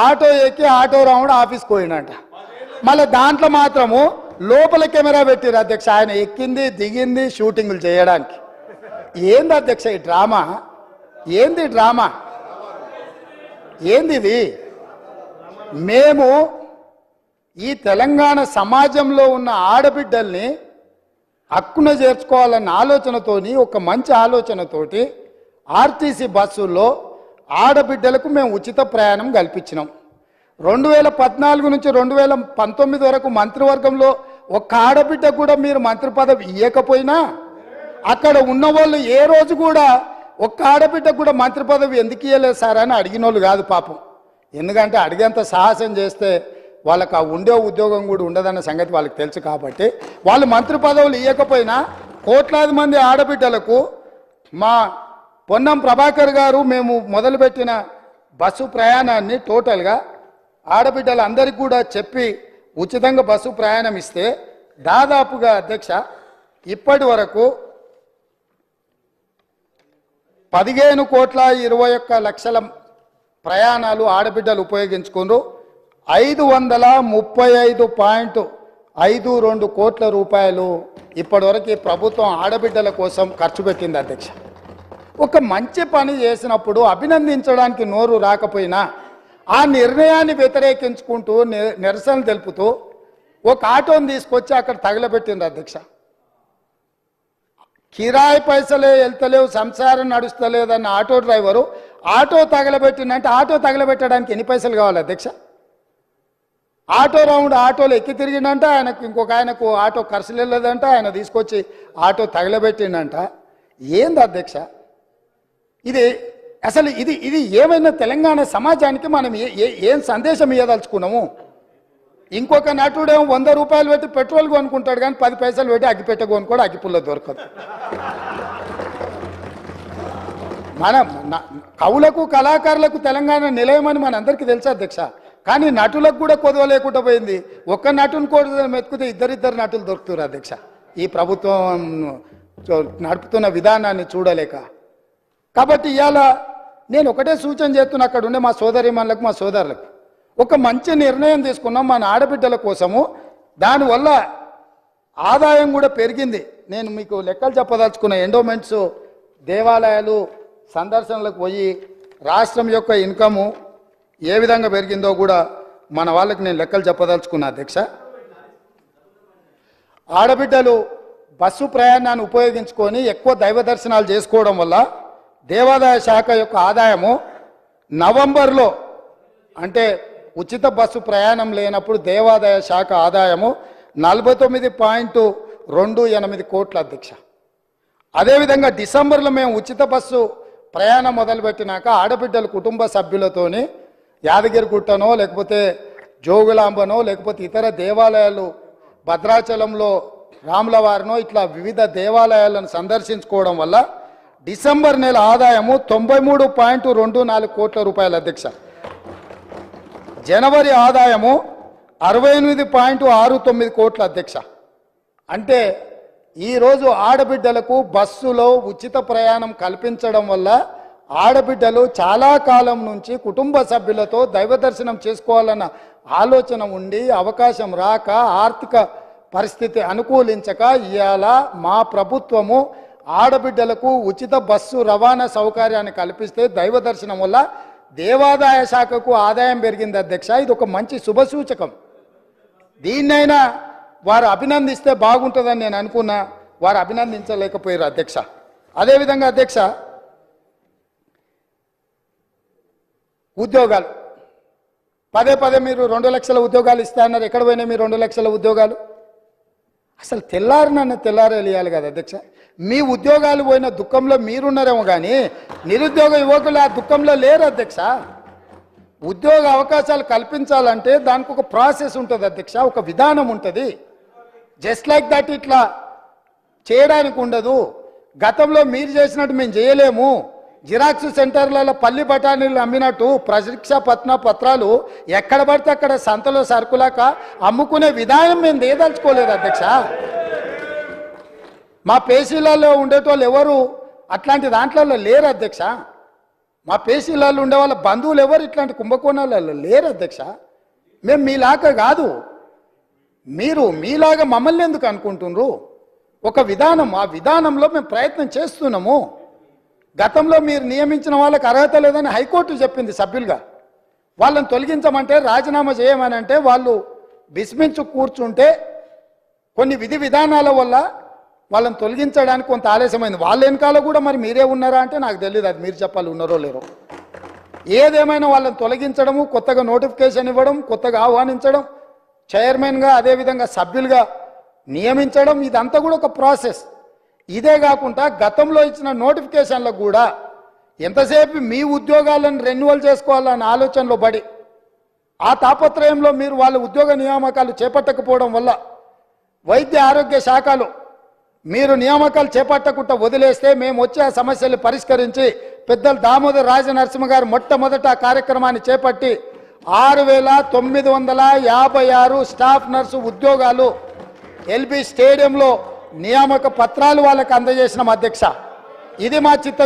Auto ఎక్కి auto round ఆఫీస్కి పోయినంట. మళ్ళీ దాంట్లో మాత్రము లోపల కెమెరా పెట్టిరు అధ్యక్ష. ఆయన ఎక్కింది దిగింది షూటింగ్లు చేయడానికి. ఏంది అధ్యక్ష ఈ డ్రామా? ఏంది డ్రామా? ఏంది ఇది? మేము ఈ తెలంగాణ సమాజంలో ఉన్న ఆడబిడ్డల్ని హక్కున చేర్చుకోవాలన్న ఆలోచనతోని, ఒక మంచి ఆలోచనతోటి ఆర్టీసీ బస్సుల్లో ఆడబిడ్డలకు మేము ఉచిత ప్రయాణం కల్పించినాం. 2014 నుంచి 2019 వరకు మంత్రివర్గంలో ఒక్క ఆడబిడ్డ కూడా మీరు మంత్రి పదవి ఇవ్వకపోయినా అక్కడ ఉన్న వాళ్ళు ఏ రోజు కూడా ఒక్క ఆడబిడ్డ కూడా మంత్రి పదవి ఎందుకు ఇవ్వలేదు సార్ అని అడిగిన వాళ్ళు కాదు పాపం. ఎందుకంటే అడిగేంత సాహసం చేస్తే వాళ్ళకి ఆ ఉండే ఉద్యోగం కూడా ఉండదన్న సంగతి వాళ్ళకి తెలుసు. కాబట్టి వాళ్ళు మంత్రి పదవులు ఇవ్వకపోయినా కోట్లాది మంది ఆడబిడ్డలకు మా పొన్నం ప్రభాకర్ గారు మేము మొదలుపెట్టిన బస్సు ప్రయాణాన్ని టోటల్గా ఆడబిడ్డలందరికీ కూడా చెప్పి ఉచితంగా బస్సు ప్రయాణం ఇస్తే దాదాపుగా అధ్యక్ష ఇప్పటి వరకు 15,21,00,000 ప్రయాణాలు ఆడబిడ్డలు ఉపయోగించుకున్నారు. 535.52 కోట్ల రూపాయలు ఇప్పటివరకు ప్రభుత్వం ఆడబిడ్డల కోసం ఖర్చు పెట్టింది అధ్యక్ష. ఒక మంచి పని చేసినప్పుడు అభినందించడానికి నోరు రాకపోయినా ఆ నిర్ణయాన్ని వ్యతిరేకించుకుంటూ నిరసన తెలుపుతూ ఒక ఆటోని తీసుకొచ్చి అక్కడ తగలబెట్టింది అధ్యక్ష. కిరాయి పైసలే వెళ్తలేవు, సంసారం నడుస్తలేదన్న ఆటో డ్రైవరు ఆటో తగలబెట్టిందంటే ఆటో తగలబెట్టడానికి ఎన్ని పైసలు కావాలి అధ్యక్ష? ఆటో రౌండ్ ఆటోలో ఎక్కి తిరిగిందంట, ఆయనకు ఇంకొక ఆయనకు ఆటో ఖర్చులు వెళ్ళదంట, ఆయన తీసుకొచ్చి ఆటో తగలబెట్టిండంట. ఏంది అధ్యక్ష ఇది? అసలు ఇది ఏమైనా తెలంగాణ సమాజానికి మనం ఏం సందేశం ఇవ్వదలుచుకున్నాము? ఇంకొక నటుడేమో 100 రూపాయలు పెట్టి పెట్రోల్ కొనుక్కుంటాడు కానీ 10 పైసలు పెట్టి అగ్గిపెట్ట కొనుక్కోడు, అగ్గిపుల్ల దొరకదు. మన కవులకు కళాకారులకు తెలంగాణ నిలయమని మనందరికీ తెలుసు అధ్యక్ష. కానీ నటులకు కూడా కొదవ లేకుండా పోయింది. ఒక్క నటుని కూడా మెతుకుతే ఇద్దరిద్దరు నటులు దొరుకుతారు అధ్యక్ష. ఈ ప్రభుత్వం నడుపుతున్న విధానాన్ని చూడలేక. కాబట్టి ఇవాళ నేను ఒకటే సూచన చేస్తున్నా, అక్కడ ఉండే మా సోదరిమణులకు మా సోదరులకు ఒక మంచి నిర్ణయం తీసుకున్నాం మన ఆడబిడ్డల కోసము. దానివల్ల ఆదాయం కూడా పెరిగింది. నేను మీకు లెక్కలు చెప్పదలుచుకున్న ఎండోమెంట్స్ దేవాలయాలు సందర్శనలకు పోయి రాష్ట్రం యొక్క ఇన్కము ఏ విధంగా పెరిగిందో కూడా మన వాళ్ళకి నేను లెక్కలు చెప్పదలుచుకున్నా అధ్యక్ష. ఆడబిడ్డలు బస్సు ప్రయాణాన్ని ఉపయోగించుకొని ఎక్కువ దైవ దర్శనాలు చేసుకోవడం వల్ల దేవాదాయ శాఖ యొక్క ఆదాయము నవంబర్లో, అంటే ఉచిత బస్సు ప్రయాణం లేనప్పుడు దేవాదాయ శాఖ ఆదాయము 49.28 కోట్ల అధ్యక్ష. అదేవిధంగా డిసెంబర్లో మేము ఉచిత బస్సు ప్రయాణం మొదలుపెట్టినాక ఆడబిడ్డల కుటుంబ సభ్యులతోని యాదగిరిగుట్టనో లేకపోతే జోగులాంబనో లేకపోతే ఇతర దేవాలయాలు భద్రాచలంలో రాములవారినో ఇట్లా వివిధ దేవాలయాలను సందర్శించుకోవడం వల్ల డిసెంబర్ నెల ఆదాయము 93.24 కోట్ల రూపాయల అధ్యక్ష. జనవరి ఆదాయము 68.69 కోట్ల అధ్యక్ష. అంటే ఈరోజు ఆడబిడ్డలకు బస్సులో ఉచిత ప్రయాణం కల్పించడం వల్ల ఆడబిడ్డలు చాలా కాలం నుంచి కుటుంబ సభ్యులతో దైవ దర్శనం చేసుకోవాలన్న ఆలోచన ఉండి అవకాశం రాక ఆర్థిక పరిస్థితి అనుకూలించక ఇవాళ మా ప్రభుత్వము ఆడబిడ్డలకు ఉచిత బస్సు రవాణా సౌకర్యాన్ని కల్పిస్తే దైవ దర్శనం వల్ల దేవాదాయ శాఖకు ఆదాయం పెరిగింది అధ్యక్ష. ఇది ఒక మంచి శుభసూచకం. దీన్నైనా వారు అభినందిస్తే బాగుంటుందని నేను అనుకున్నా, వారు అభినందించలేకపోయారు అధ్యక్ష. అదేవిధంగా అధ్యక్ష ఉద్యోగాలు పదే మీరు 2 లక్షల ఉద్యోగాలు ఇస్తారన్నారు. ఎక్కడ పోయినా మీరు 2 లక్షల ఉద్యోగాలు? అసలు తెల్లారేయాలి కదా అధ్యక్ష. మీ ఉద్యోగాలు పోయిన దుఃఖంలో మీరున్నారేమో కానీ నిరుద్యోగ యువకులు ఆ దుఃఖంలో లేరు అధ్యక్ష. ఉద్యోగ అవకాశాలు కల్పించాలంటే దానికి ఒక ప్రాసెస్ ఉంటుంది అధ్యక్ష, ఒక విధానం ఉంటుంది. జస్ట్ లైక్ దట్ ఇట్లా చేయడానికి ఉండదు. గతంలో మీరు చేసినట్టు మేము చేయలేము. జిరాక్స్ సెంటర్లలో పల్లి బఠానీలు అమ్మినట్టు పరీక్షా పత్రాలు ఎక్కడ పడితే అక్కడ సంతలో సరుకులాక అమ్ముకునే విధానం మేము దేదలుచుకోలేదు అధ్యక్ష. మా పేసీలలో ఉండేటోళ్ళు ఎవరు అట్లాంటి దాంట్లో లేరు అధ్యక్ష. మా పేషీలలో ఉండే వాళ్ళ బంధువులు ఎవరు ఇట్లాంటి కుంభకోణాలలో లేరు అధ్యక్ష. మేము మీలాగా కాదు, మీరు మీలాగా మమ్మల్ని ఎందుకు అనుకుంటున్నారు? ఒక విధానం, ఆ విధానంలో మేము ప్రయత్నం చేస్తున్నాము. గతంలో మీరు నియమించిన వాళ్ళకి అర్హత లేదని హైకోర్టు చెప్పింది సభ్యులుగా. వాళ్ళని తొలగించమంటే, రాజీనామా చేయమని అంటే వాళ్ళు విస్మించు కూర్చుంటే కొన్ని విధి విధానాల వల్ల వాళ్ళని తొలగించడానికి కొంత ఆలస్యమైంది. వాళ్ళ వెనకాల కూడా మరి మీరే ఉన్నారా అంటే నాకు తెలియదు, అది మీరు చెప్పాలి ఉన్నారో లేరో. ఏదేమైనా వాళ్ళని తొలగించడము, కొత్తగా నోటిఫికేషన్ ఇవ్వడం, కొత్తగా ఆహ్వానించడం, చైర్మన్గా అదేవిధంగా సభ్యులుగా నియమించడం, ఇదంతా కూడా ఒక ప్రాసెస్. ఇదే కాకుండా గతంలో ఇచ్చిన నోటిఫికేషన్లకు కూడా ఎంతసేపు మీ ఉద్యోగాలను రెన్యువల్ చేసుకోవాలన్న ఆలోచనలో పడి ఆ తాపత్రయంలో మీరు వాళ్ళ ఉద్యోగ నియామకాలు చేపట్టకపోవడం వల్ల వైద్య ఆరోగ్య శాఖలో మీరు నియామకాలు చేపట్టకుండా వదిలేస్తే మేము వచ్చే ఆ సమస్యలు పరిష్కరించి పెద్దలు దామోదర్ రాజనరసింహ గారు మొట్టమొదట ఆ కార్యక్రమాన్ని చేపట్టి 6,956 స్టాఫ్ నర్సు ఉద్యోగాలు ఎల్బీ స్టేడియంలో నియామక పత్రాలు వాళ్ళకి అందజేసినాం అధ్యక్ష. ఇది మా చిత్త